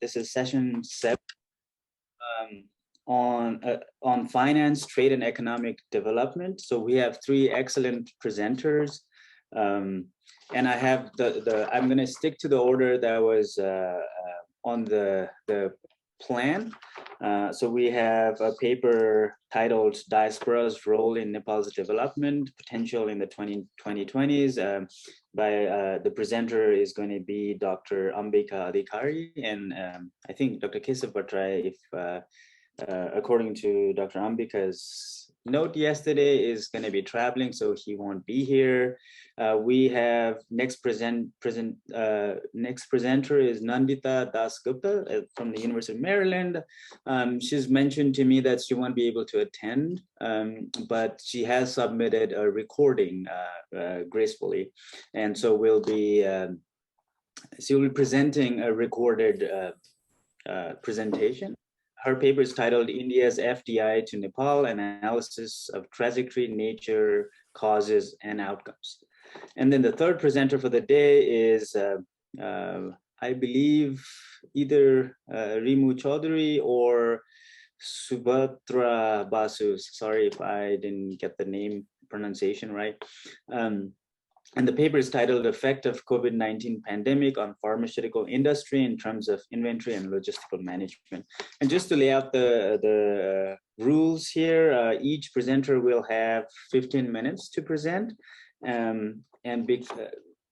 This is session 7 on finance, trade, and economic development. So we have 3 excellent presenters, and I have I'm going to stick to the order that was on the plan. So we have a paper titled Diaspora's Role in Nepal's Development, Potential in the 2020s. By the presenter is going to be Dr. Ambika Adhikari, and I think Dr. Keshav Bhattarai, if according to Dr. Ambika's note yesterday, is going to be traveling, so he won't be here. We have next presenter is Nandita Dasgupta from the University of Maryland. She's mentioned to me that she won't be able to attend, but she has submitted a recording gracefully, and so she will be presenting a recorded presentation. Her paper is titled India's FDI to Nepal, an analysis of trajectory, nature, causes, and outcomes. And then the third presenter for the day is, I believe, either Rimu Chaudhuri or Shubhabrata Basu. Sorry if I didn't get the name pronunciation right. And the paper is titled Effect of COVID-19 Pandemic on Pharmaceutical Industry in Terms of Inventory and Logistical Management. And just to lay out the rules here, each presenter will have 15 minutes to present, and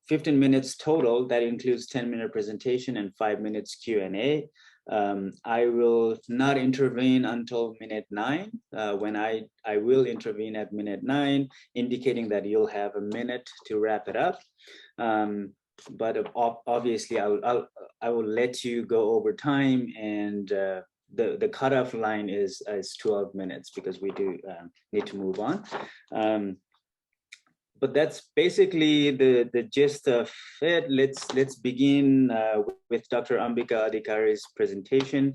15 minutes total. That includes 10-minute presentation and 5 minutes Q&A. I will not intervene until minute 9, when I will intervene at minute 9, indicating that you'll have a minute to wrap it up. But obviously, I will let you go over time, and the cutoff line is 12 minutes because we do need to move on. But that's basically the gist of it. Let's begin with Dr. Ambika Adhikari's presentation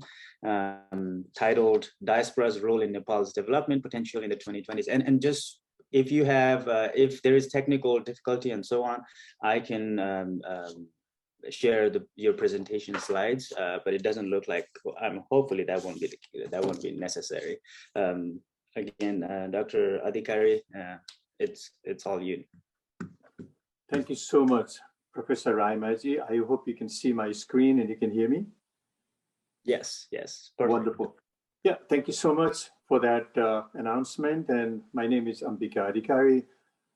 titled Diaspora's Role in Nepal's Development Potential in the 2020s. And just if you have, if there is technical difficulty and so on, I can share your presentation slides, but it doesn't look like, hopefully that won't be necessary. Again, Dr. Adhikari, it's all you. Thank you so much, Professor Rayamajhee. I hope you can see my screen and you can hear me. Yes. Perfect. Wonderful. Yeah, thank you so much for that announcement. And my name is Ambika Adhikari.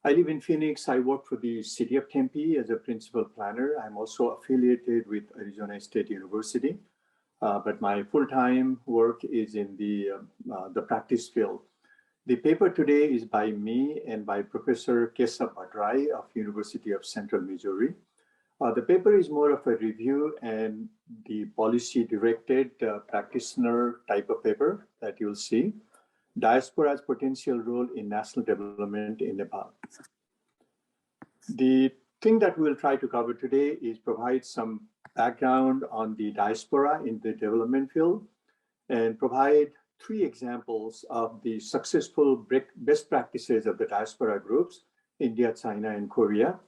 I live in Phoenix. I work for the city of Tempe as a principal planner. I'm also affiliated with Arizona State University, but my full-time work is in the practice field. The paper today is by me and by Professor Keshav Bhattarai of University of Central Missouri. The paper is more of a review and the policy-directed practitioner type of paper that you'll see. Diaspora's potential role in national development in Nepal. The thing that we'll try to cover today is provide some background on the diaspora in the development field and provide 3 examples of the successful best practices of the diaspora groups, India, China, and Korea.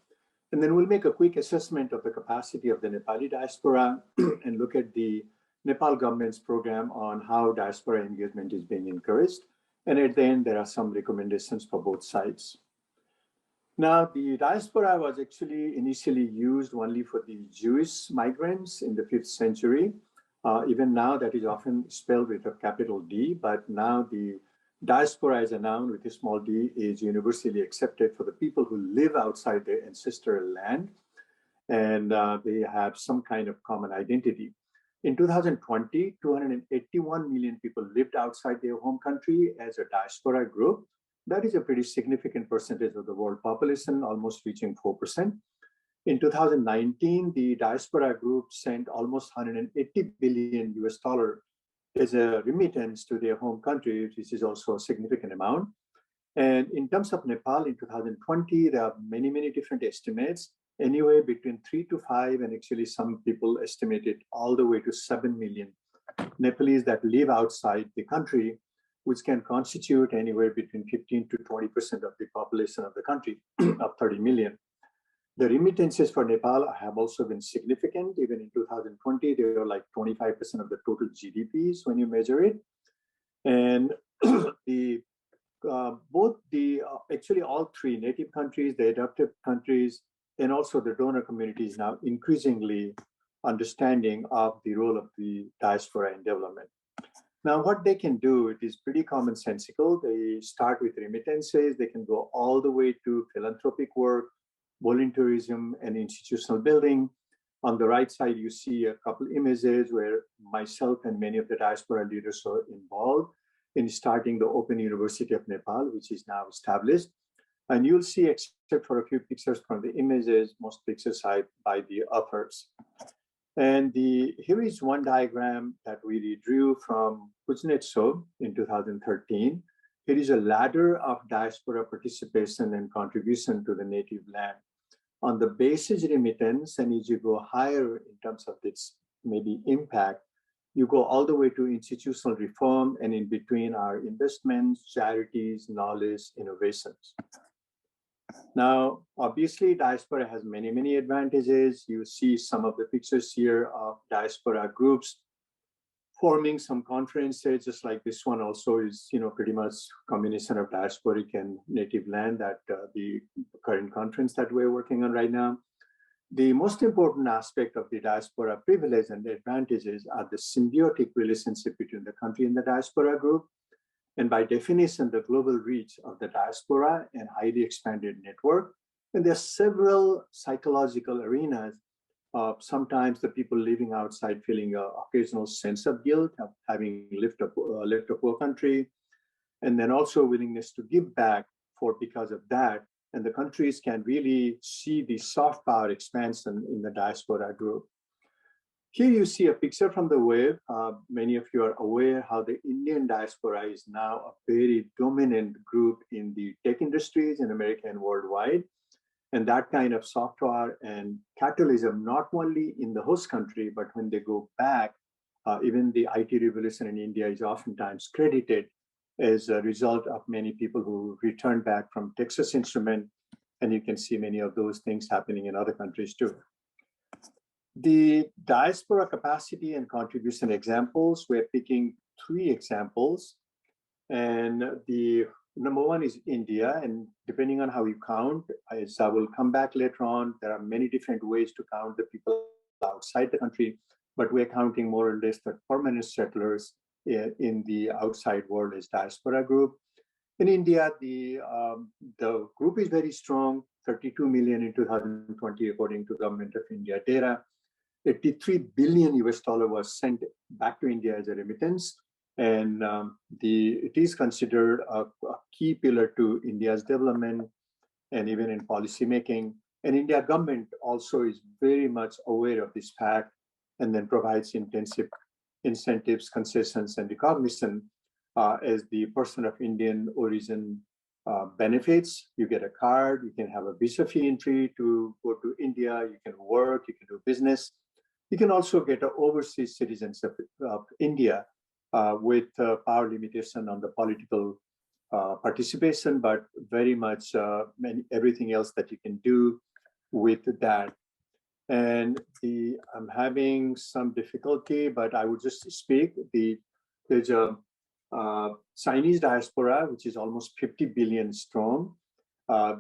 And then we'll make a quick assessment of the capacity of the Nepali diaspora and look at the Nepal government's program on how diaspora engagement is being encouraged. And at the end, there are some recommendations for both sides. Now, the diaspora was actually initially used only for the Jewish migrants in the 5th century. Even now, that is often spelled with a capital D, but now the diaspora as a noun with a small d is universally accepted for the people who live outside their ancestral land, and they have some kind of common identity. In 2020, 281 million people lived outside their home country as a diaspora group. That is a pretty significant percentage of the world population, almost reaching 4%. In 2019, the diaspora group sent almost $180 billion as a remittance to their home country, which is also a significant amount. And in terms of Nepal in 2020, there are many, many different estimates, anywhere between 3 to 5, and actually some people estimated all the way to 7 million Nepalese that live outside the country, which can constitute anywhere between 15 to 20% of the population of the country of 30 million. The remittances for Nepal have also been significant. Even in 2020, they were like 25% of the total GDPs when you measure it. And actually all three native countries, the adopted countries, and also the donor communities now increasingly understanding of the role of the diaspora in development. Now, what they can do, it is pretty commonsensical. They start with remittances. They can go all the way to philanthropic work, volunteerism, and institutional building. On the right side, you see a couple images where myself and many of the diaspora leaders are involved in starting the Open University of Nepal, which is now established. And you'll see, except for a few pictures from the images, most pictures are by the authors. And here is one diagram that we drew from Kuznetsov in 2013. It is a ladder of diaspora participation and contribution to the native land. On the basis remittance, and as you go higher in terms of its maybe impact, you go all the way to institutional reform, and in between are investments, charities, knowledge, innovations. Now, obviously, diaspora has many, many advantages. You see some of the pictures here of diaspora groups forming some conferences, just like this one also is, pretty much combination of diasporic and native land, that the current conference that we're working on right now. The most important aspect of the diaspora privilege and the advantages are the symbiotic relationship between the country and the diaspora group. And by definition, the global reach of the diaspora and highly expanded network. And there are several psychological arenas of sometimes the people living outside feeling an occasional sense of guilt of having left a poor country, and then also willingness to give back because of that. And the countries can really see the soft power expansion in the diaspora group. Here you see a picture from the web. Many of you are aware how the Indian diaspora is now a very dominant group in the tech industries in America and worldwide. And that kind of soft power and catalysm, not only in the host country, but when they go back, even the IT revolution in India is oftentimes credited as a result of many people who returned back from Texas Instrument. And you can see many of those things happening in other countries too. The diaspora capacity and contribution examples, we're picking 3 examples. And the number one is India. And depending on how you count, as I will come back later on, there are many different ways to count the people outside the country, but we're counting more or less the permanent settlers in the outside world as diaspora group. In India, the group is very strong, 32 million in 2020, according to Government of India data. $83 billion was sent back to India as a remittance. And it is considered a key pillar to India's development and even in policy making. And India government also is very much aware of this fact and then provides intensive incentives, concessions, and recognition as the person of Indian origin benefits. You get a card, you can have a visa free entry to go to India, you can work, you can do business. You can also get an overseas citizens of India with power limitation on the political participation, but very much everything else that you can do with that. And I'm having some difficulty, but I would just speak. There's a Chinese diaspora, which is almost 50 billion strong.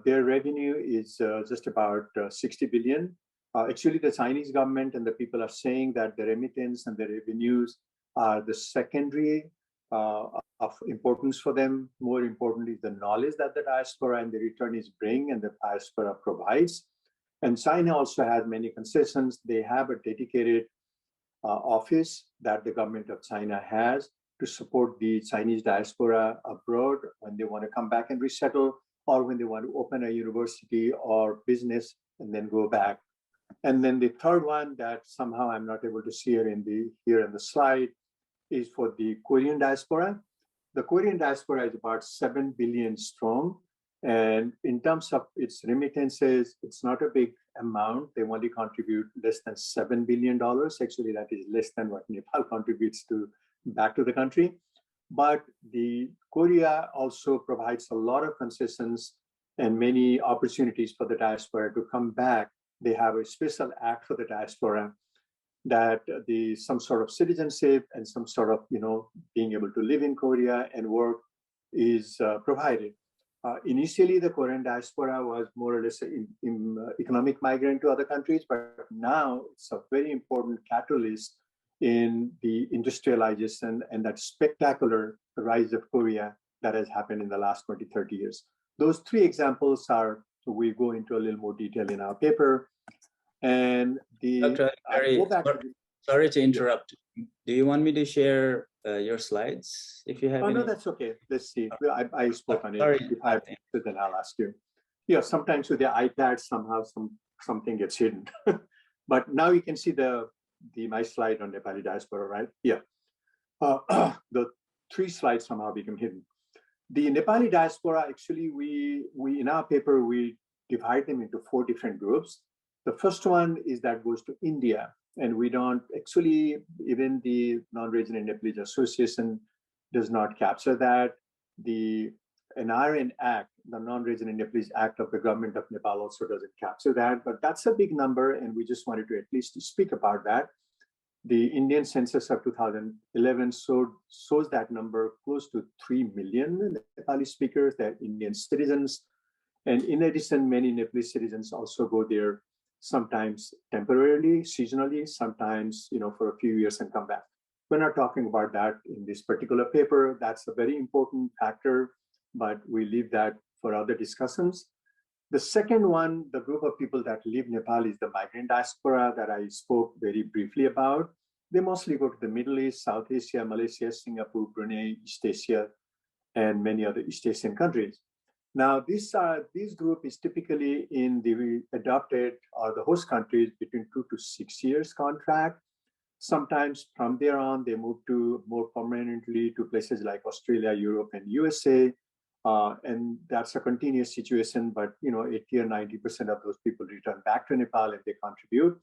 Their revenue is just about 60 billion. Actually, the Chinese government and the people are saying that the remittance and the revenues are the secondary of importance for them. More importantly, the knowledge that the diaspora and the returnees bring and the diaspora provides. And China also has many concessions. They have a dedicated office that the government of China has to support the Chinese diaspora abroad when they want to come back and resettle, or when they want to open a university or business and then go back. And then the third one that somehow I'm not able to see here in the slide is for the Korean diaspora. The Korean diaspora is about 7 billion strong. And in terms of its remittances, it's not a big amount. They only contribute less than $7 billion. Actually, that is less than what Nepal contributes back to the country. But the Korea also provides a lot of concessions and many opportunities for the diaspora to come back. They have a special act for the diaspora that some sort of citizenship and some sort of, being able to live in Korea and work is provided. Initially, the Korean diaspora was more or less an economic migrant to other countries, but now it's a very important catalyst in the industrialization and that spectacular rise of Korea that has happened in the last 20, 30 years. Those three examples we go into a little more detail in our paper. And Dr. Sorry to interrupt. Do you want me to share your slides if you have any? No, that's okay. Let's see. I spoke on it. Sorry. If I have to, then I'll ask you. Yeah, sometimes with the iPad, somehow something gets hidden. But now you can see my slide on Nepali diaspora, right? Yeah. The three slides somehow become hidden. The Nepali diaspora, actually, we in our paper, we divide them into 4 different groups. The first one is that goes to India, and we don't actually, even the Non-Resident Nepalese Association does not capture that. The NRN Act, the Non-Resident Nepalese Act of the Government of Nepal also doesn't capture that, but that's a big number, and we just wanted to at least speak about that. The Indian census of 2011 shows that number close to 3 million Nepali speakers, they're Indian citizens. And in addition, many Nepalese citizens also go there sometimes temporarily, seasonally, sometimes for a few years and come back. We're not talking about that in this particular paper. That's a very important factor, but we leave that for other discussions. The second one, the group of people that leave Nepal, is the migrant diaspora that I spoke very briefly about. They mostly go to the Middle East, South Asia, Malaysia, Singapore, Brunei, East Asia, and many other East Asian countries. Now, this group is typically in the adopted or the host countries between 2 to 6 years contract. Sometimes from there on, they move to more permanently to places like Australia, Europe, and USA. And that's a continuous situation, but 80 or 90% of those people return back to Nepal and they contribute.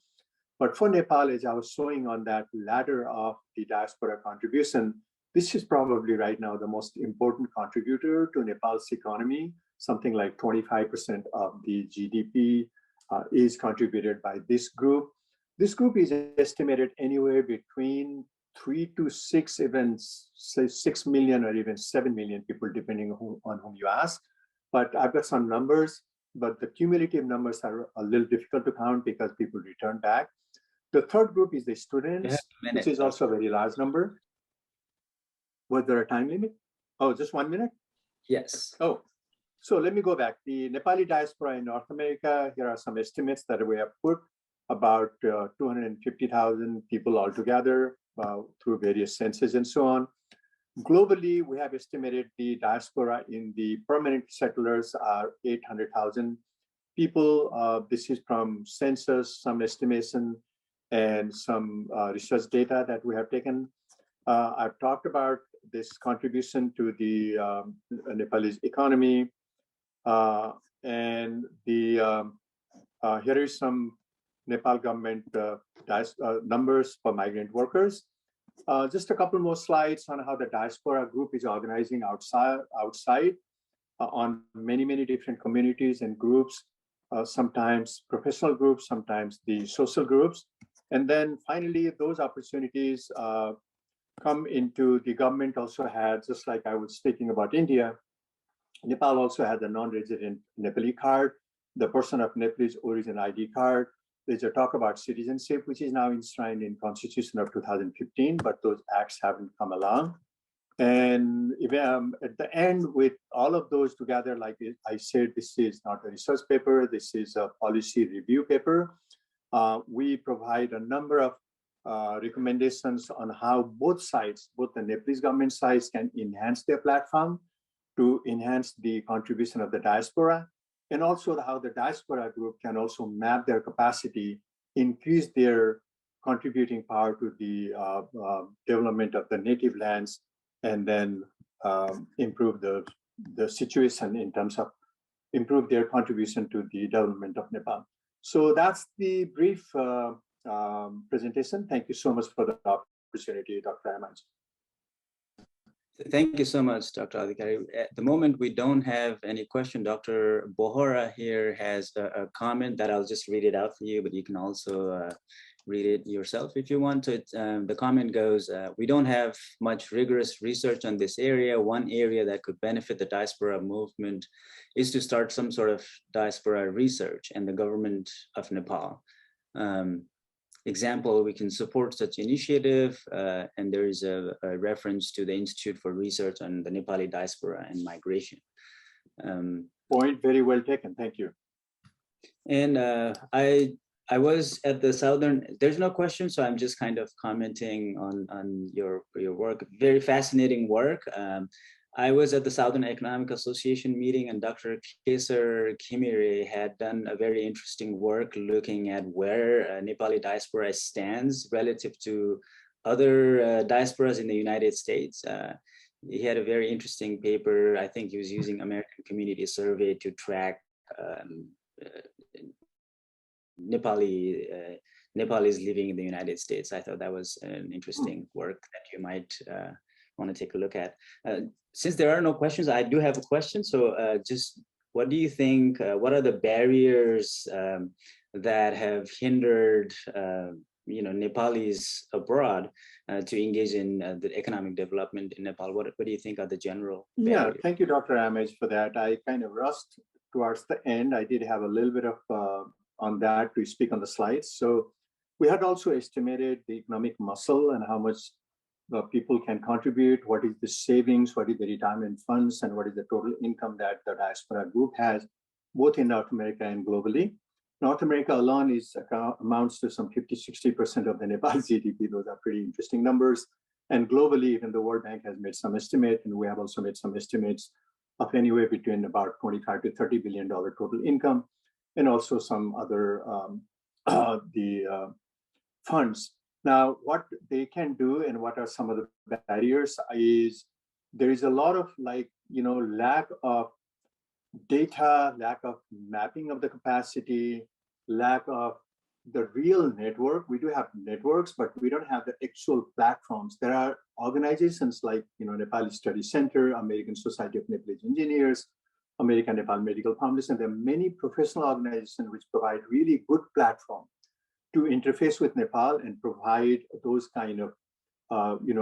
But for Nepal, as I was showing on that ladder of the diaspora contribution, this is probably right now the most important contributor to Nepal's economy. Something like 25% of the GDP is contributed by this group. This group is estimated anywhere between 3 to 6, even say 6 million or even 7 million people, depending on whom you ask. But I've got some numbers, but the cumulative numbers are a little difficult to count because people return back. The third group is the students, which is also a very large number. Was there a time limit? Oh, just 1 minute? Yes. Oh, so let me go back. The Nepali diaspora in North America, here are some estimates that we have put, about 250,000 people altogether through various censuses and so on. Globally, we have estimated the diaspora in the permanent settlers are 800,000 people. This is from census, some estimation, and some research data that we have taken. I've talked about this contribution to the Nepalese economy, and here is some Nepal government numbers for migrant workers. Just a couple more slides on how the diaspora group is organizing outside on many different communities and groups, sometimes professional groups, sometimes the social groups. And then finally, those opportunities come into the government also had, just like I was speaking about India, Nepal also had the non-resident Nepali card, the person of Nepalese origin ID card. There's a talk about citizenship, which is now enshrined in Constitution of 2015, but those acts haven't come along. And if, at the end, with all of those together, like I said, this is not a research paper, this is a policy review paper. We provide a number of recommendations on how both sides, both the Nepalese government sides, can enhance their platform to enhance the contribution of the diaspora, and also how the diaspora group can also map their capacity, increase their contributing power to the development of the native lands, and then improve the situation in terms of improve their contribution to the development of Nepal. So that's the brief presentation. Thank you so much for the opportunity, Dr. Rayamajhee. Thank you so much, Dr. Adhikari. At the moment, we don't have any question. Dr. Bohora here has a comment that I'll just read it out for you, but you can also read it yourself if you want to. The comment goes, we don't have much rigorous research on this area. One area that could benefit the diaspora movement is to start some sort of diaspora research and the government of Nepal. Example, we can support such initiative, and there is a reference to the Institute for Research on the Nepali Diaspora and Migration. Point very well taken, thank you. And I was at the Southern, there's no question, so I'm just kind of commenting on your work, very fascinating work. I was at the Southern Economic Association meeting, and Dr. Kesar Khimire had done a very interesting work looking at where Nepali diaspora stands relative to other diasporas in the United States. He had a very interesting paper. I think he was using American Community Survey to track Nepalis living in the United States. I thought that was an interesting work that you might want to take a look at. Since there are no questions, I do have a question. So just what do you think, what are the barriers that have hindered Nepalis abroad to engage in the economic development in Nepal? What do you think are the general barriers? Yeah, thank you, Dr. Ramage, for that. I kind of rushed towards the end. I did have a little bit of on that to speak on the slides. So we had also estimated the economic muscle and how much people can contribute, what is the savings, what is the retirement funds, and what is the total income that the diaspora group has, both in North America and globally. North America alone amounts to some 50–60% of the Nepal GDP. Those are pretty interesting numbers. And globally, even the World Bank has made some estimate, and we have also made some estimates of anywhere between about $25 to $30 billion total income, and also some other funds. Now, what they can do and what are some of the barriers is there is a lot of lack of data, lack of mapping of the capacity, lack of the real network. We do have networks, but we don't have the actual platforms. There are organizations like Nepali Study Center, American Society of Nepalese Engineers, American Nepal Medical Foundation. There are many professional organizations which provide really good platform to interface with Nepal and provide those kind of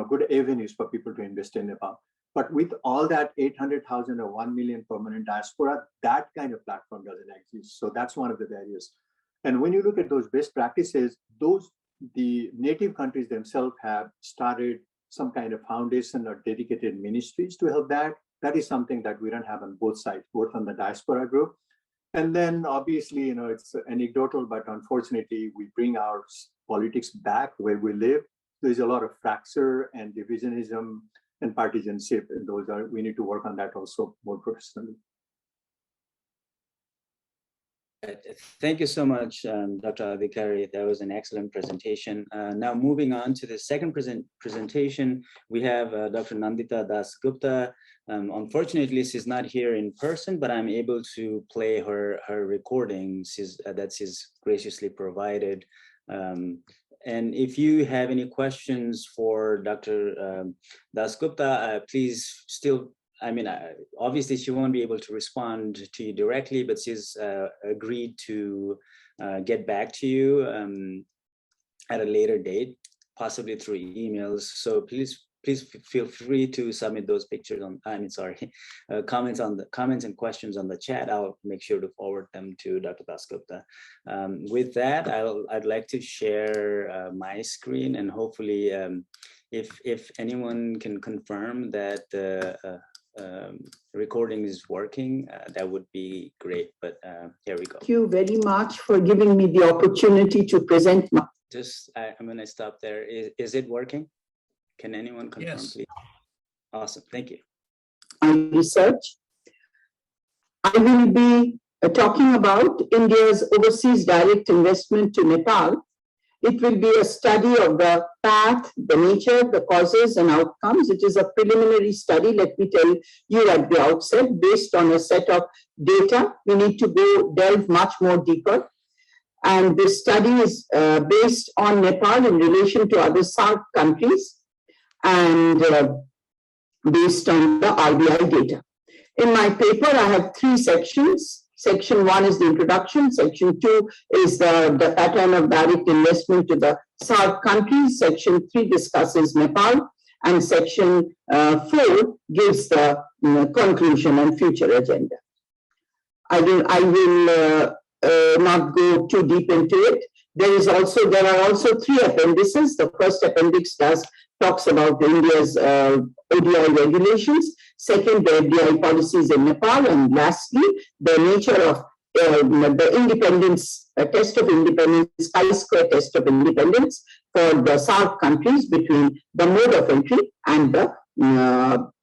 good avenues for people to invest in Nepal. But with all that 800,000 or 1 million permanent diaspora, that kind of platform doesn't exist. So that's one of the barriers. And when you look at those best practices, the native countries themselves have started some kind of foundation or dedicated ministries to help that. That is something that we don't have on both sides, both on the diaspora group. And then obviously, it's anecdotal, but unfortunately, we bring our politics back where we live. There's a lot of fracture and divisionism and partisanship, and we need to work on that also more professionally. Thank you so much, Dr. Adhikari. That was an excellent presentation. Now moving on to the second presentation, we have Dr. Nandita Dasgupta. Unfortunately, she's not here in person, but I'm able to play her recording that she's graciously provided. And if you have any questions for Dr. Dasgupta, please still, obviously she won't be able to respond to you directly, but she's agreed to get back to you at a later date, possibly through emails. So please feel free to submit those pictures comments and questions on the chat. I'll make sure to forward them to Dr. Dasgupta. With that, I'd like to share my screen, and hopefully, if anyone can confirm that the recording is working, that would be great. But here we go. Thank you very much for giving me the opportunity to present my. I'm going to stop there. Is it working? Can anyone confirm, yes, please? Awesome, thank you. Research. I will be talking about India's overseas direct investment to Nepal. It will be a study of the path, the nature, the causes and outcomes. It is a preliminary study, let me tell you at the outset, based on a set of data. We need to delve much more deeper. And this study is based on Nepal in relation to other SAARC countries. And based on the RBI data. In my paper, I have 3 sections. Section 1 is the introduction. Section 2 is the pattern of direct investment to the SAARC countries. Section 3 discusses Nepal. And Section 4 gives the conclusion and future agenda. I will not go too deep into it. There are also 3 appendices. The first appendix talks about India's ODI regulations. Second, the FDI policies in Nepal, and lastly, the nature of the independence, test of independence, chi-square test of independence for the SAARC countries between the mode of entry and the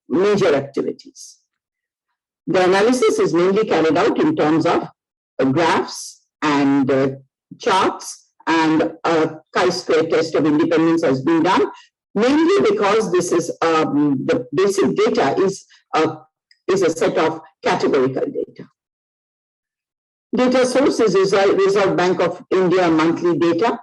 major activities. The analysis is mainly carried out in terms of graphs and charts, and a chi-square test of independence has been done, mainly because this is the basic data is a set of categorical data. Data source is Reserve Bank of India monthly data,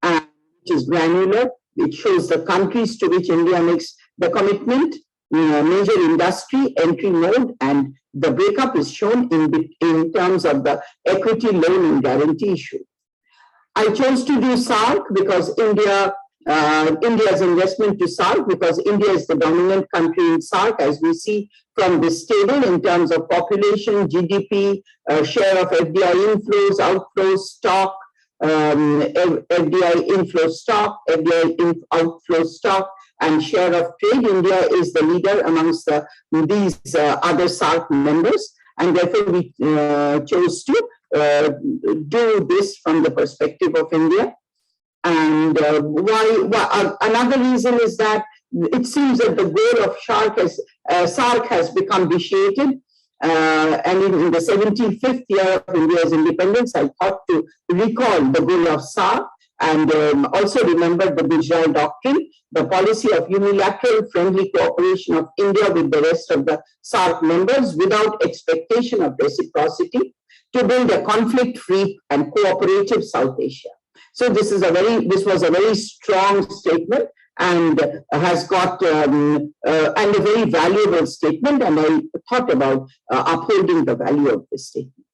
and which is granular. It shows the countries to which India makes the commitment, major industry, entry mode, and the breakup is shown in terms of the equity, loan, and guarantee issue. I chose to do SAARC because India's investment to SAARC, because India is the dominant country in SAARC, as we see from this table in terms of population, GDP, share of FDI inflows, outflows, stock, FDI inflow stock, FDI outflow stock, and share of trade. India is the leader amongst these other SAARC members, and therefore we chose to do this from the perspective of India. And another reason is that it seems that the goal of SAARC has become vitiated. And in the 75th year of India's independence, I thought to recall the goal of SAARC and also remember the Gujarat Doctrine, the policy of unilateral friendly cooperation of India with the rest of the SAARC members without expectation of reciprocity to build a conflict-free and cooperative South Asia. So this was a very strong statement, and has got and a very valuable statement, and I thought about upholding the value of this statement.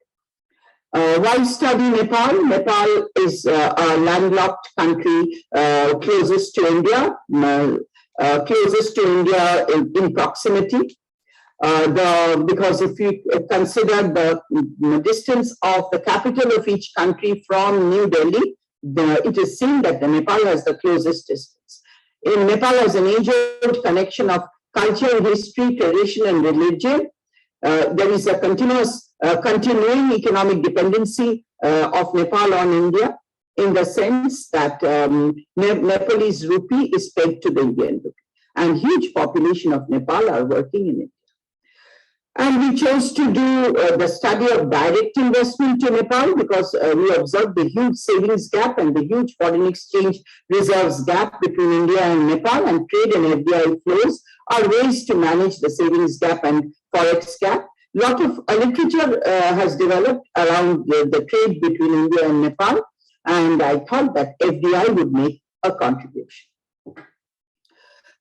Why study Nepal? Nepal is a landlocked country closest to India in proximity. Because if you consider the distance of the capital of each country from New Delhi, it is seen that Nepal has the closest distance. In Nepal has an age-old connection of culture, history, tradition, and religion. There is a continuing economic dependency of Nepal on India, in the sense that Nepalese rupee is pegged to the Indian rupee, and huge population of Nepal are working in India. And we chose to do the study of direct investment to Nepal because we observed the huge savings gap and the huge foreign exchange reserves gap between India and Nepal, and trade and FDI flows are ways to manage the savings gap and forex gap. A lot of literature has developed around the trade between India and Nepal, and I thought that FDI would make a contribution.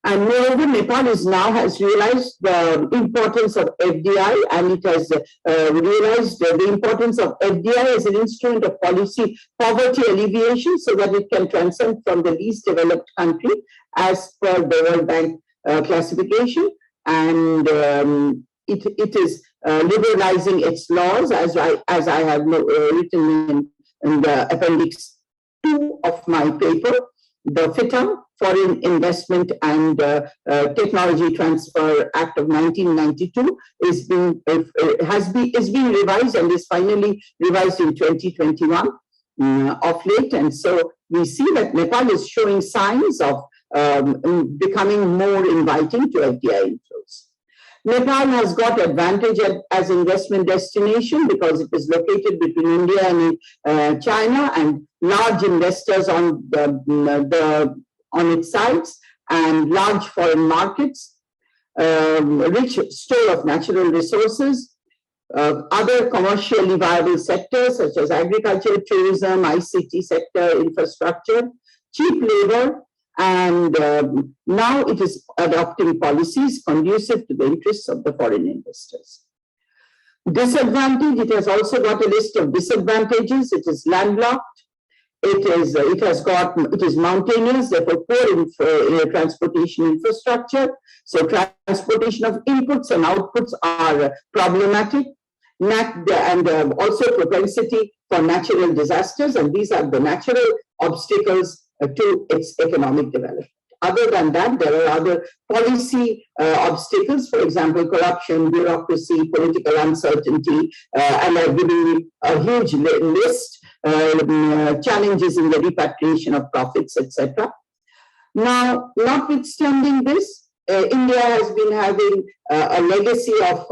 And moreover, Nepal has realized the importance of FDI, and it has realized the importance of FDI as an instrument of policy poverty alleviation, so that it can transcend from the least developed country as per the World Bank classification, and it is liberalizing its laws, as I have written in the appendix 2 of my paper. The FITA, Foreign Investment and Technology Transfer Act of 1992, is being revised and is finally revised in 2021 of late. And so we see that Nepal is showing signs of becoming more inviting to FDI inflows. Nepal has got advantage as investment destination because it is located between India and China, and large investors on its sides, and large foreign markets, rich store of natural resources, other commercially viable sectors such as agriculture, tourism, ICT sector, infrastructure, cheap labor, and now it is adopting policies conducive to the interests of the foreign investors. Disadvantage, it has also got a list of disadvantages. It is landlocked. It is mountainous, therefore poor transportation infrastructure. So transportation of inputs and outputs are problematic, and also propensity for natural disasters, and these are the natural obstacles to its economic development. Other than that, there are other policy obstacles, for example, corruption, bureaucracy, political uncertainty, and I've given you a huge list, challenges in the repatriation of profits, etc. Now, notwithstanding this, India has been having a legacy of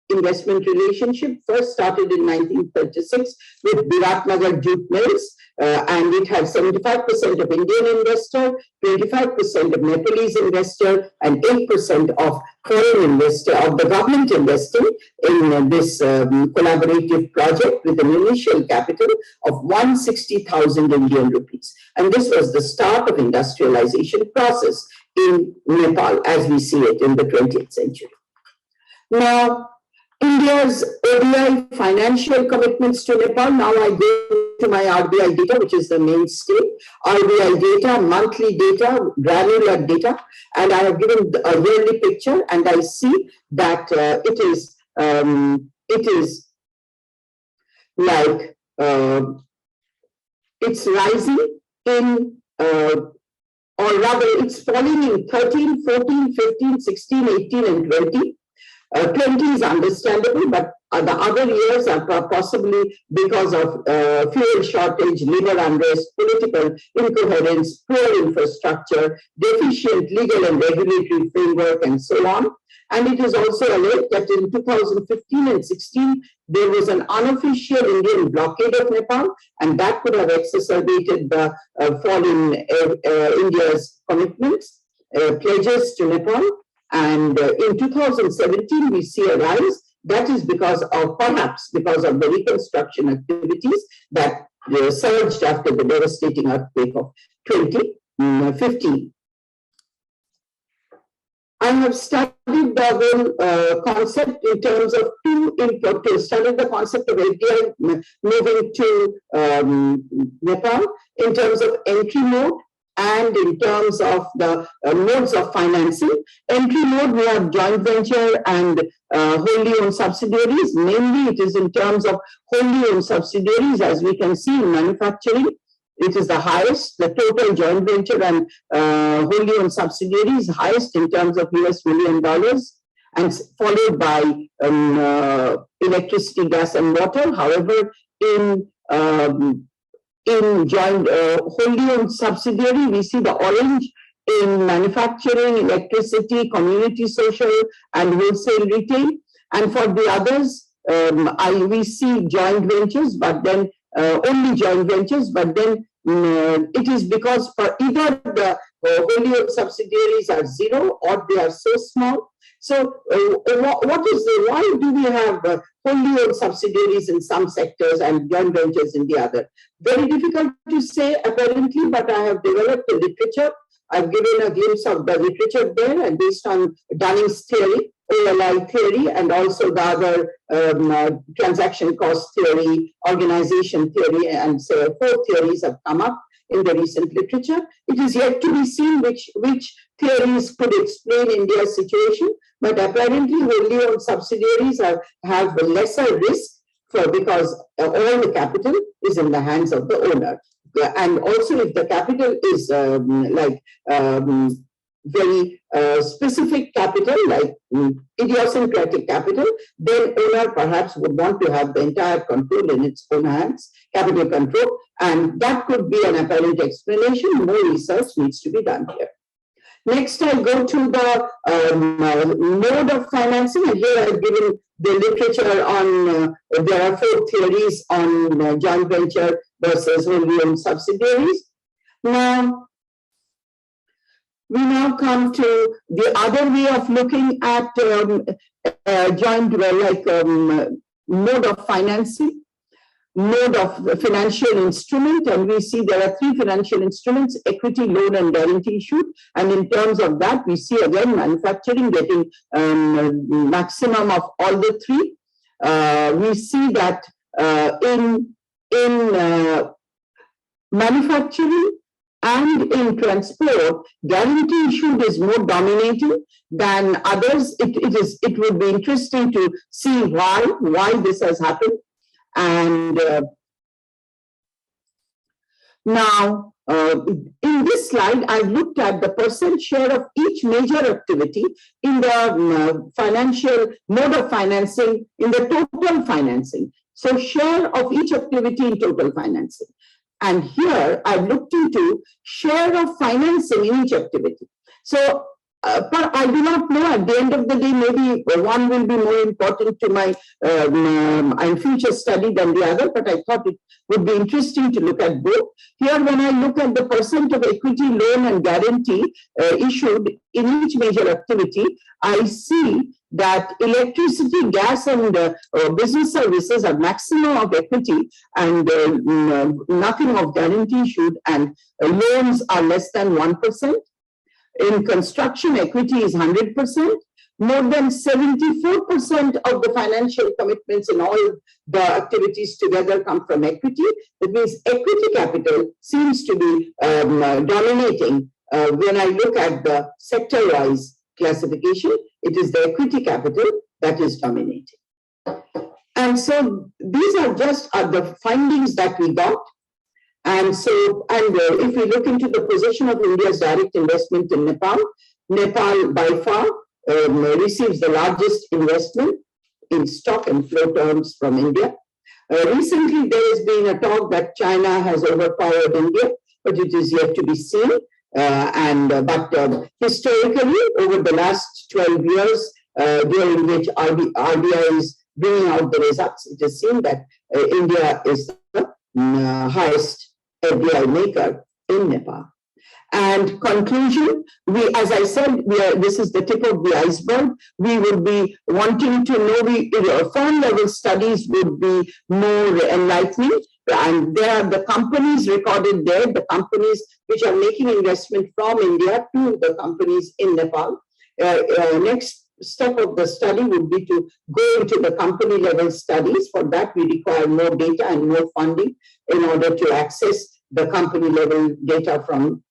investment relationship. First started in 1936 with Biratnagar jute mills, and it had 75% of Indian investor, 25% of Nepalese investor, and 8% of foreign investor, of the government investing in this collaborative project with an initial capital of 160,000 Indian rupees. And this was the start of industrialization process in Nepal as we see it in the 20th century. Now, India's ODI financial commitments to Nepal. Now I go to my RBI data, which is the mainstay. RBI data, monthly data, granular data, and I have given a yearly picture, and I see that it is like it's rising in, or rather it's falling in 13, 14, 15, 16, 18, and 20. 20 is understandable, but the other years are possibly because of fuel shortage, labor unrest, political incoherence, poor infrastructure, deficient legal and regulatory framework, and so on. And it is also alleged that in 2015 and 16, there was an unofficial Indian blockade of Nepal, and that could have exacerbated the fall in India's commitments, pledges to Nepal. And in 2017, we see a rise. That is because of, perhaps because of the reconstruction activities that surged after the devastating earthquake of 2015. I have studied the whole concept in terms of two input. Studied the concept of FDI moving to Nepal in terms of entry mode and in terms of the modes of financing. Entry mode, we have joint venture and wholly owned subsidiaries. Mainly, it is in terms of wholly owned subsidiaries, as we can see in manufacturing. It is the highest, the total joint venture and wholly owned subsidiaries, highest in terms of US $1 million, and followed by electricity, gas, and water. However, in joint wholly owned subsidiary, we see the orange in manufacturing, electricity, community social, and wholesale retail. And for the others, we see joint ventures, but then only joint ventures, but then it is because for either the wholly owned subsidiaries are zero or they are so small. So why do we have wholly owned subsidiaries in some sectors and joint ventures in the other? Very difficult to say apparently, but I have developed a literature. I've given a glimpse of the literature there, and based on Dunning's theory, OLI theory, and also the other transaction cost theory, organization theory, and so 4 theories have come up in the recent literature. It is yet to be seen which theories could explain India's situation, but apparently wholly owned subsidiaries have lesser risk because all the capital is in the hands of the owner. And also if the capital is very specific capital, like idiosyncratic capital, then owner perhaps would want to have the entire control in its own hands, capital control, and that could be an apparent explanation. More research needs to be done here. Next, I go to the mode of financing, and here I've given the literature on, there are 4 theories on joint venture versus wholly owned subsidiaries. Now, we now come to the other way of looking at joint, mode of financing. mode of financial instrument, and we see there are three financial instruments: equity, loan, and guarantee issued. And in terms of that, we see again manufacturing getting maximum of all the three. We see that in manufacturing and in transport, guarantee issued is more dominating than others. It would be interesting to see why this has happened. And now, in this slide, I've looked at the percent share of each major activity in the financial mode of financing, in the total financing. So share of each activity in total financing. And here I've looked into share of financing in each activity. So but I do not know, at the end of the day, maybe one will be more important to my future study than the other, but I thought it would be interesting to look at both. Here, when I look at the percent of equity, loan, and guarantee issued in each major activity, I see that electricity, gas, and business services are maximum of equity and nothing of guarantee issued, and loans are less than 1%. In construction, equity is 100%. More than 74% of the financial commitments in all the activities together come from equity. That means equity capital seems to be dominating. When I look at the sector-wise classification, it is the equity capital that is dominating. And so these are just the findings that we got. And so, if we look into the position of India's direct investment in Nepal, Nepal by far receives the largest investment in stock and flow terms from India. Recently, there has been a talk that China has overpowered India, but it is yet to be seen. But historically, over the last 12 years, during which RBI is bringing out the results, it is seen that India is the highest FDI maker in Nepal. And conclusion, as I said, this is the tip of the iceberg. We would be wanting to know, firm level studies would be more enlightening. And there are the companies recorded there, the companies which are making investment from India to the companies in Nepal. Next step of the study would be to go into the company level studies. For that, we require more data and more funding in order to access the company level data from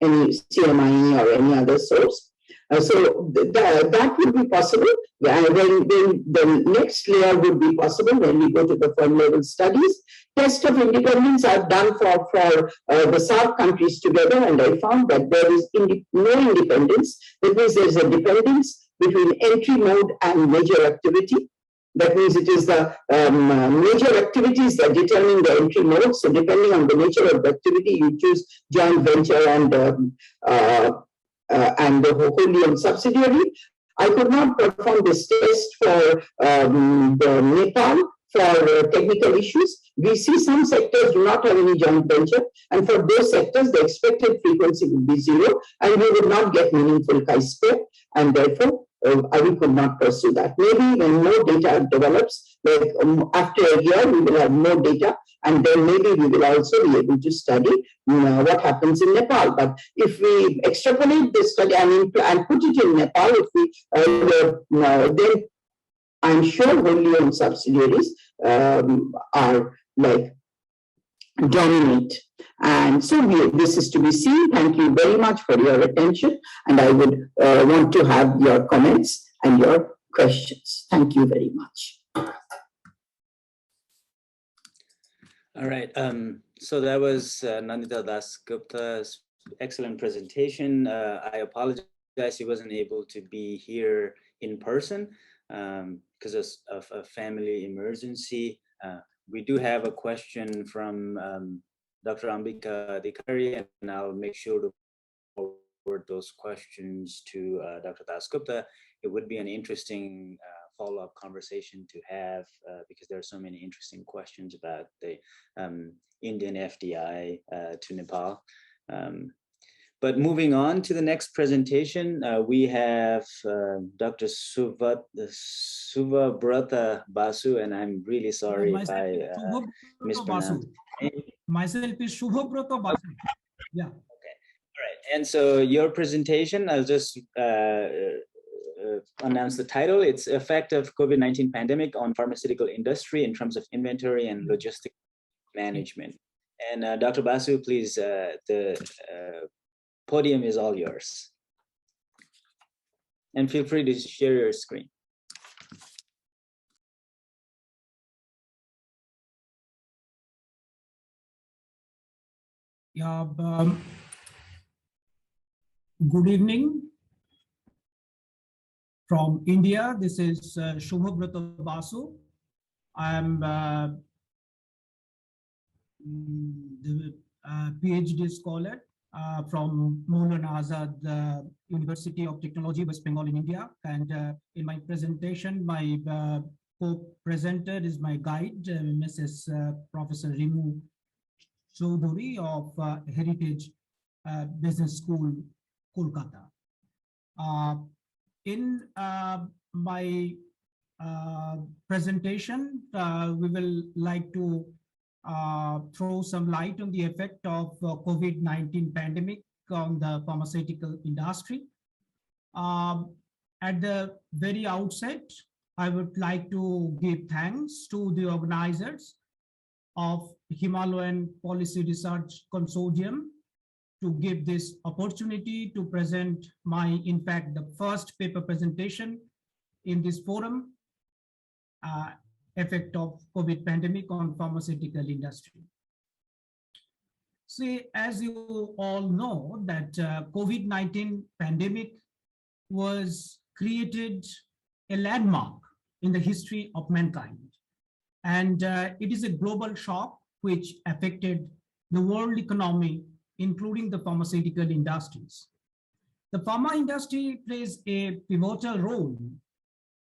any CMIE or any other source. So that would be possible. Then the next layer would be possible when we go to the firm level studies. Test of independence I've done for the South countries together, and I found that there is no independence. That means there is a dependence between entry mode and major activity. That means it is the major activities that determine the entry mode. So depending on the nature of the activity, you choose joint venture and the wholly owned subsidiary. I could not perform this test for the Nepal for technical issues. We see some sectors do not have any joint venture, and for those sectors, the expected frequency would be 0, and we would not get meaningful chi-square, and therefore, we could not pursue that. Maybe when more data develops, like after a year, we will have more data, and then maybe we will also be able to study what happens in Nepal. But if we extrapolate this study and put it in Nepal, if we then I'm sure wholly owned subsidiaries are like dominate. And so this is to be seen. Thank you very much for your attention. And I would want to have your comments and your questions. Thank you very much. All right. So that was Nandita Dasgupta's excellent presentation. I apologize he wasn't able to be here in person because of a family emergency. We do have a question from Dr. Ambika Adhikari, and I'll make sure to forward those questions to Dr. Dasgupta. It would be an interesting follow-up conversation to have because there are so many interesting questions about the Indian FDI to Nepal. But moving on to the next presentation, we have Dr. Shubhabrata Basu, and I'm really sorry if I mispronounced it. Myself is Shubhabrata Basu. Yeah. Okay. All right. And so your presentation, I'll just announce the title. It's Effect of COVID-19 Pandemic on Pharmaceutical Industry in Terms of Inventory and Logistic Management. And Dr. Basu, please, the podium is all yours. And feel free to share your screen. Yeah, good evening from India. This is Shubhabrata Basu. I am the PhD scholar from Maulana Azad University of Technology, West Bengal in India. And in my presentation, my co-presenter is my guide, Mrs. Professor Rimu Chaudhuri of Heritage Business School, Kolkata. In my presentation, we will like to throw some light on the effect of COVID-19 pandemic on the pharmaceutical industry. At the very outset, I would like to give thanks to the organizers of Himalayan Policy Research Consortium to give this opportunity to present my, in fact, the first paper presentation in this forum, effect of COVID pandemic on pharmaceutical industry. See, as you all know that COVID-19 pandemic was created a landmark in the history of mankind. And it is a global shock which affected the world economy, including the pharmaceutical industries. The pharma industry plays a pivotal role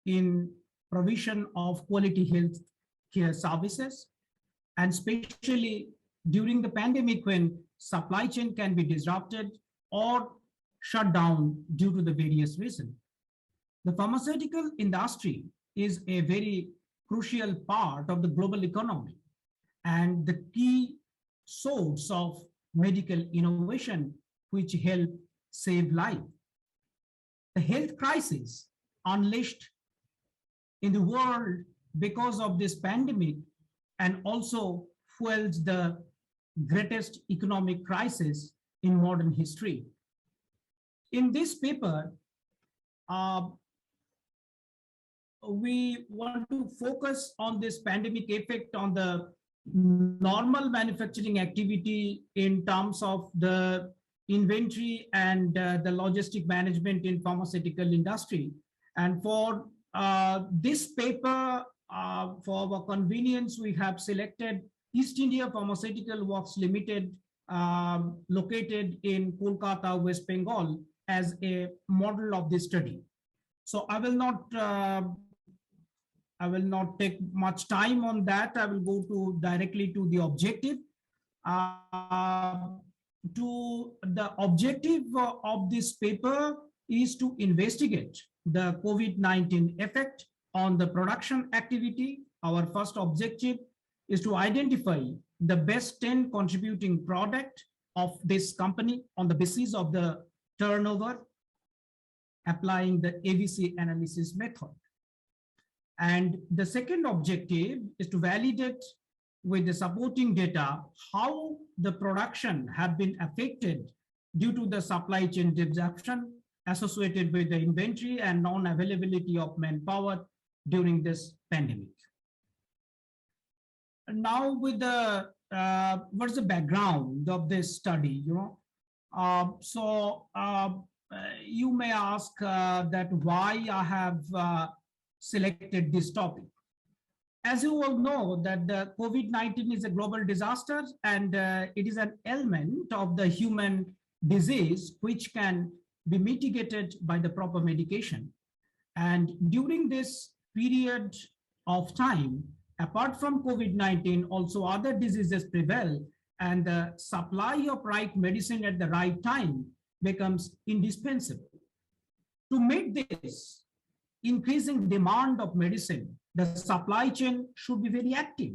in provision of quality health care services, and especially during the pandemic when supply chain can be disrupted or shut down due to the various reasons. The pharmaceutical industry is a very crucial part of the global economy and the key source of medical innovation which help save life. The health crisis unleashed in the world because of this pandemic and also fuels the greatest economic crisis in modern history. In this paper, we want to focus on this pandemic effect on the normal manufacturing activity in terms of the inventory and the logistic management in pharmaceutical industry. And for this paper, for our convenience, we have selected East India Pharmaceutical Works Limited, located in Kolkata, West Bengal, as a model of this study. So I will not take much time on that. I will go directly to the objective. The objective of this paper is to investigate the COVID-19 effect on the production activity. Our first objective is to identify the best 10 contributing product of this company on the basis of the turnover, applying the ABC analysis method. And the second objective is to validate with the supporting data how the production have been affected due to the supply chain disruption associated with the inventory and non-availability of manpower during this pandemic. And now with the, what's the background of this study, you may ask that why I have selected this topic. As you all know that the COVID-19 is a global disaster and it is an element of the human disease which can be mitigated by the proper medication. And during this period of time, apart from COVID-19, also other diseases prevail, and the supply of right medicine at the right time becomes indispensable. To meet this increasing demand of medicine, the supply chain should be very active.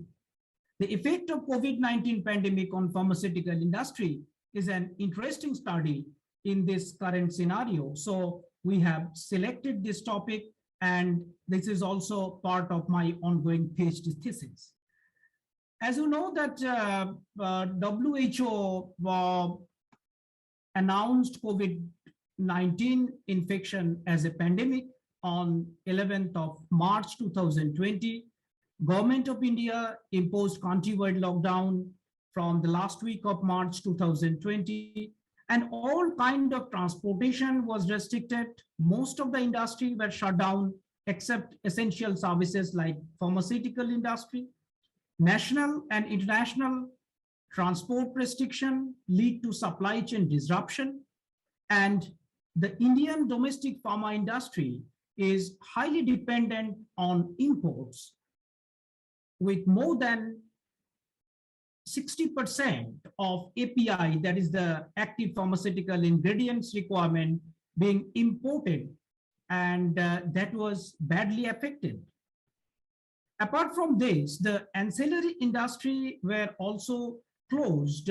The effect of COVID-19 pandemic on pharmaceutical industry is an interesting study in this current scenario. So we have selected this topic, and this is also part of my ongoing PhD thesis. As you know that WHO announced COVID-19 infection as a pandemic on 11th of March 2020. Government of India imposed countrywide lockdown from the last week of March 2020, and all kind of transportation was restricted. Most of the industry were shut down except essential services like pharmaceutical industry. National and international transport restriction lead to supply chain disruption, and the Indian domestic pharma industry is highly dependent on imports, with more than 60% of API, that is the active pharmaceutical ingredients requirement, being imported, and that was badly affected. Apart from this, the ancillary industry were also closed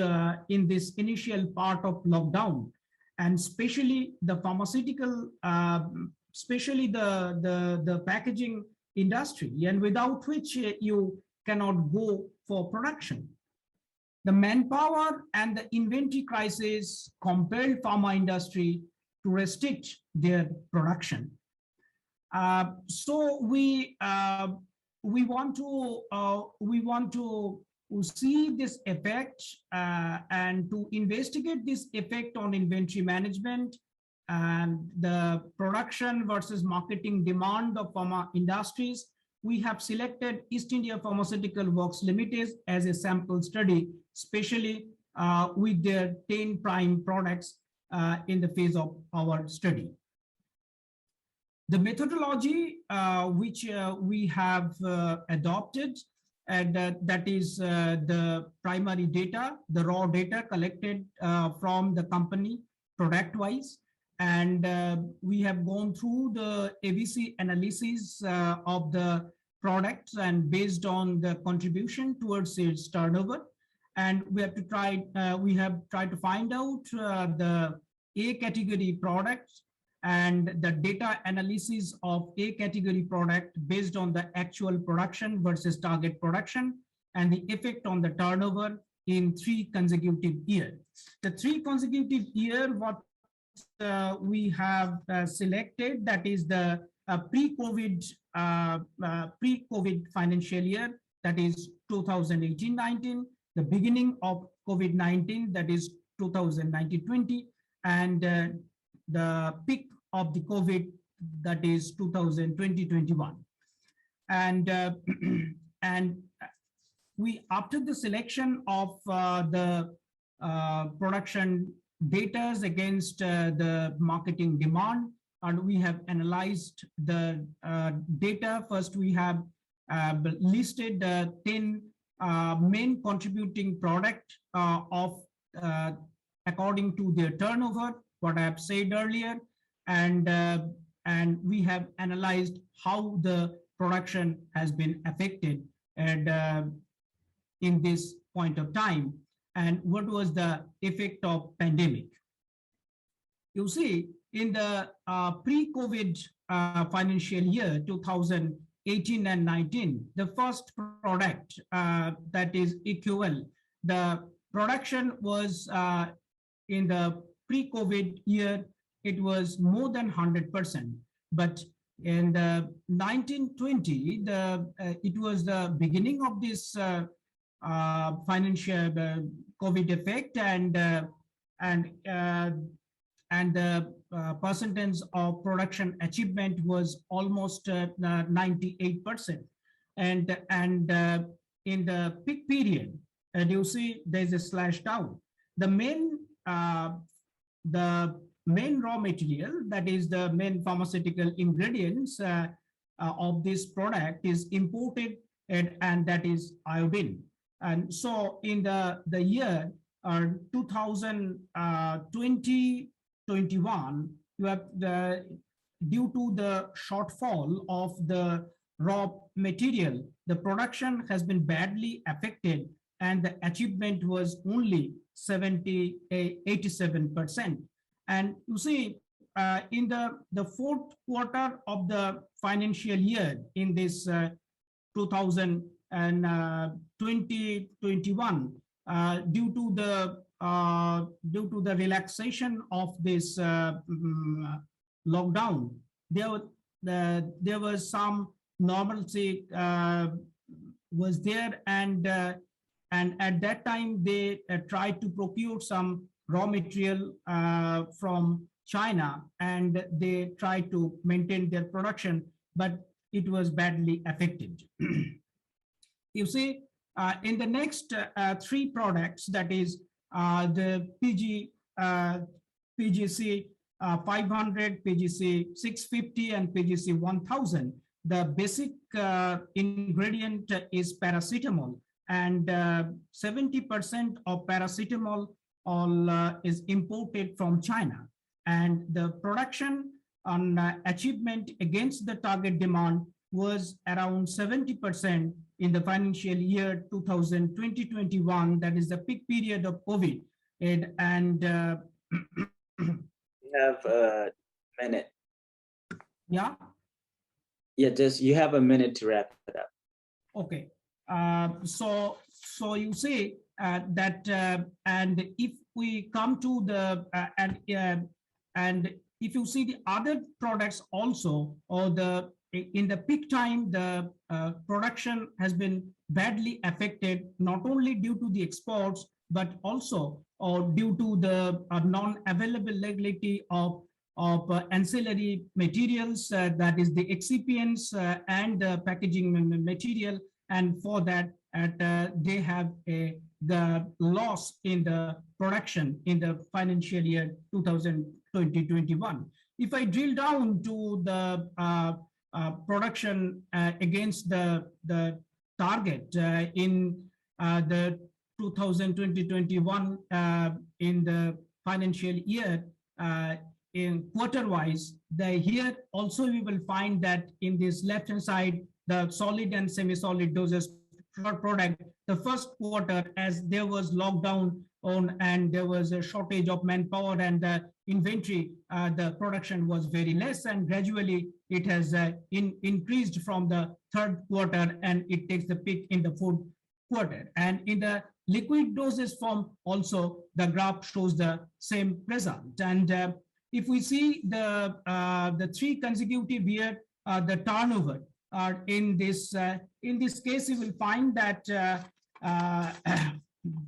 in this initial part of lockdown, and especially the pharmaceutical, especially the packaging industry, and without which you cannot go for production. The manpower and the inventory crisis compelled pharma industry to restrict their production. So we want to see this effect and to investigate this effect on inventory management and the production versus marketing demand of pharma industries. We have selected East India Pharmaceutical Works Limited as a sample study, especially with their 10 prime products in the phase of our study. The methodology which we have adopted, and that is the primary data, the raw data collected from the company product-wise. And we have gone through the ABC analysis of the products, and based on the contribution towards its turnover. And we have tried to find out the A category products and the data analysis of A category product based on the actual production versus target production, and the effect on the turnover in 3 consecutive years. The 3 consecutive years, what we have selected, that is the pre-COVID financial year, that is 2018-19, the beginning of COVID-19, that is 2019-20, and the peak of the COVID, that is 2020-21. And we, after the selection of the production data against the marketing demand, and we have analyzed the data. First, we have listed the 10 main contributing product according to their turnover, what I have said earlier, and we have analyzed how the production has been affected and in this point of time, and what was the effect of pandemic. You see, in the pre-COVID financial year 2018 and 19, the first product that is equivalent, the production was in the pre-COVID year, it was more than 100%. But in the 1920, it was the beginning of this financial COVID effect, and the percentage of production achievement was almost 98%. And in the peak period, you see there's a slash down. The main raw material, that is the main pharmaceutical ingredients of this product, is imported, and that is iodine. And so in the year 2020 2021, you have due to the shortfall of the raw material, the production has been badly affected, and the achievement was only 87%. And you see, in the fourth quarter of the financial year in this 2021, due to the relaxation of this lockdown, there was some normalcy was there, and at that time they tried to procure some raw material from China, and they tried to maintain their production, but it was badly affected. You see, in the next three products, that is the PGC 500, PGC 650, and PGC 1000, the basic ingredient is paracetamol, and 70% of paracetamol is imported from China. And the production on achievement against the target demand was around 70% in the financial year 2020-21. That is the peak period of COVID. And you have a minute. Yeah. Yeah, just you have a minute to wrap it up. Okay. So you say that, and if we come to the and if you see the other products also, or in the peak time, the production has been badly affected, not only due to the exports, but also due to the non-availability of ancillary materials, that is the excipients and packaging material, and for that they have the loss in the production in the financial year 2020-21. If I drill down to the production against the target in the 2020-21 in the financial year, in quarter-wise, here also we will find that in this left-hand side, the solid and semi-solid doses product, the first quarter, as there was lockdown on and there was a shortage of manpower and the inventory, the production was very less, and gradually it has increased from the third quarter, and it takes the peak in the fourth quarter. And in the liquid doses form also, the graph shows the same result. And if we see the three consecutive year, the turnover in this case, you will find that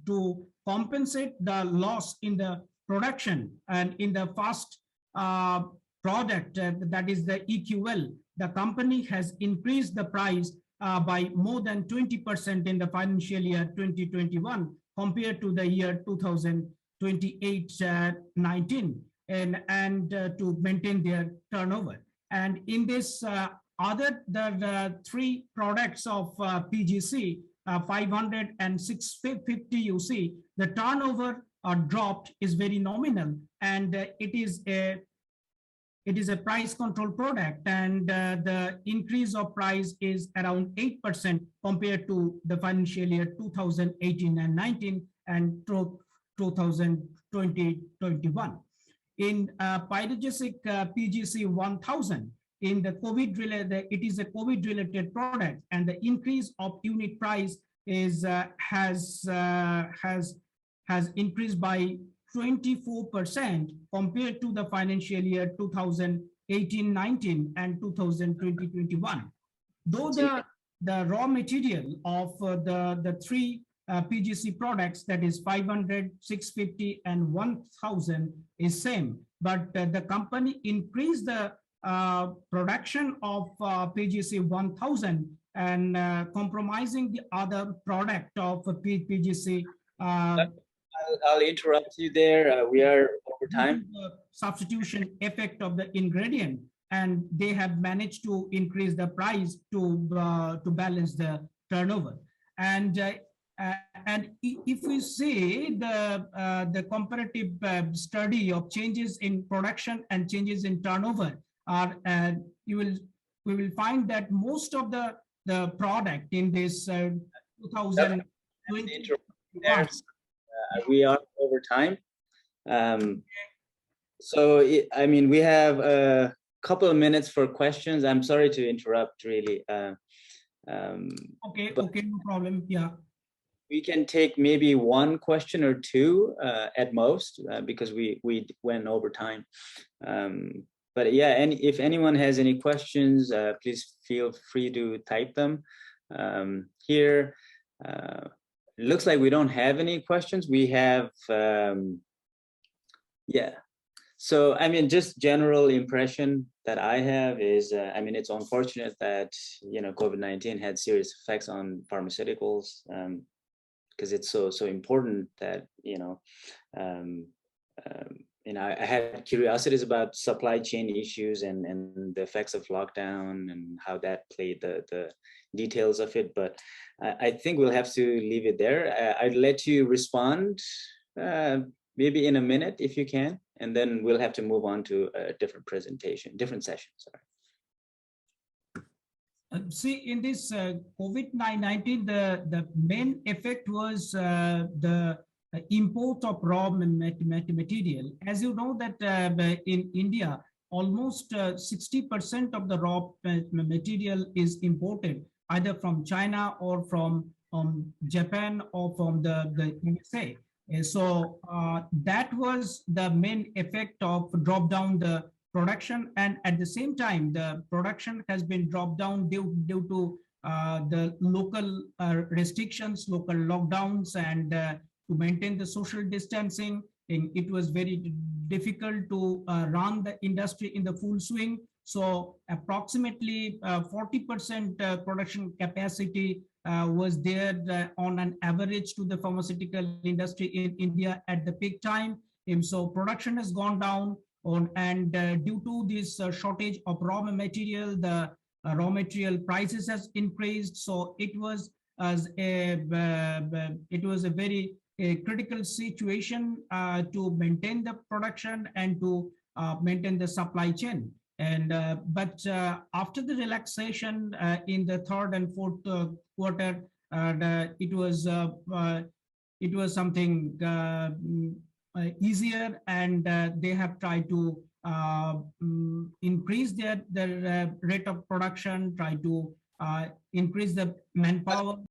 to compensate the loss in the production and in the first product, that is the EQL, the company has increased the price by more than 20% in the financial year 2021 compared to the year 2028-19, and to maintain their turnover. And in this the three products of PGC 500 and 650, you see the turnover dropped is very nominal, and it is a price control product, and the increase of price is around 8% compared to the financial year 2018 and 19 and 2020-21. In pyrogesic PGC 1000, in the COVID related, it is a COVID related product, and the increase of unit price is has increased by 24% compared to the financial year 2018-19 and 2020-21. Though the raw material of the three PGC products, that is 500, 650, and 1000 is same, but the company increased the production of PGC 1000 and compromising the other product of PGC. I'll interrupt you there. We are over time. The substitution effect of the ingredient, and they have managed to increase the price to balance the turnover. And And if we say the comparative study of changes in production and changes in turnover are, we will find that most of the product in this 2021. We are over time. So, I mean, we have a couple of minutes for questions. I'm sorry to interrupt, really. Okay, no problem. Yeah. We can take maybe one question or two at most, because we went over time. But yeah, and if anyone has any questions, please feel free to type them here. It looks like we don't have any questions. We have, yeah. So, I mean, just general impression that I have is, I mean, it's unfortunate that, you know, COVID-19 had serious effects on pharmaceuticals, because it's so important that, you know, I had curiosities about supply chain issues and the effects of lockdown and how that played, the details of it. But I think we'll have to leave it there. I'd let you respond maybe in a minute if you can, and then we'll have to move on to a different presentation, different session. Sorry. See, in this COVID-19, the main effect was the import of raw material. As you know that in India, almost 60% of the raw material is imported either from China or from Japan or from the USA. So that was the main effect of drop down the production, and at the same time the production has been dropped down due to the local restrictions, local lockdowns, and to maintain the social distancing. And it was very difficult to run the industry in the full swing. So approximately 40% production capacity was there on an average to the pharmaceutical industry in India at the peak time. And so production has gone down, and due to this shortage of raw material, the raw material prices has increased. So it was a very critical situation to maintain the production and to maintain the supply chain. And but after the relaxation in the third and fourth quarter, it was something easier, and they have tried to increase their rate of production, try to increase the manpower.